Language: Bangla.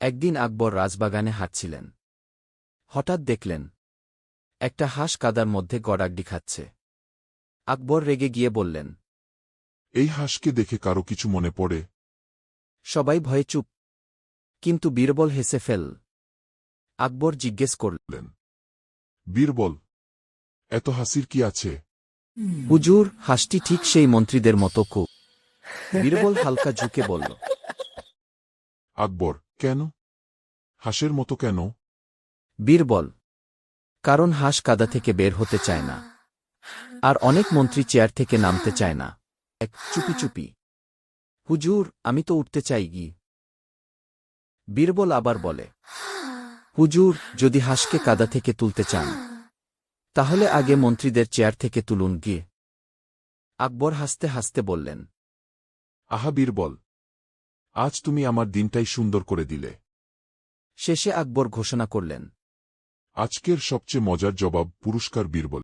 একদিন আকবর রাজবাগানে হাঁটছিলেন। হঠাৎ দেখলেন একটা হাঁস কাদার মধ্যে গড়াগডি খাচ্ছে। আকবর রেগে গিয়ে বললেন, এই হাঁসকে দেখে কারো কিছু মনে পড়ে? সবাই ভয়ে চুপ। কিন্তু বীরবল হেসে ফেল। আকবর জিজ্ঞেস করলেন, বীরবল, এত হাসির কি আছে? হুজুর, হাঁসটি ঠিক সেই মন্ত্রীদের মতো খুব। বীরবল হালকা ঝুঁকে বলল। আকবর, কেন? হাঁসের মতো কেন? বীরবল, কারণ হাঁস কাদা থেকে বের হতে চায় না, আর অনেক মন্ত্রী চেয়ার থেকে নামতে চায় না। চুপি চুপি। হুজুর, আমি তো উঠতে চাই গি। বীরবল আবার বলে, হুজুর, যদি হাঁসকে কাদা থেকে তুলতে চান তাহলে আগে মন্ত্রীদের চেয়ার থেকে তুলুন গিয়ে। আকবর হাসতে হাসতে বললেন, আহা বীরবল, আজ তুমি আমার দিনটাই সুন্দর করে দিলে। শেষে আকবর ঘোষণা করলেন, আজকের সবচেয়ে মজার জবাব পুরস্কার বীরবল।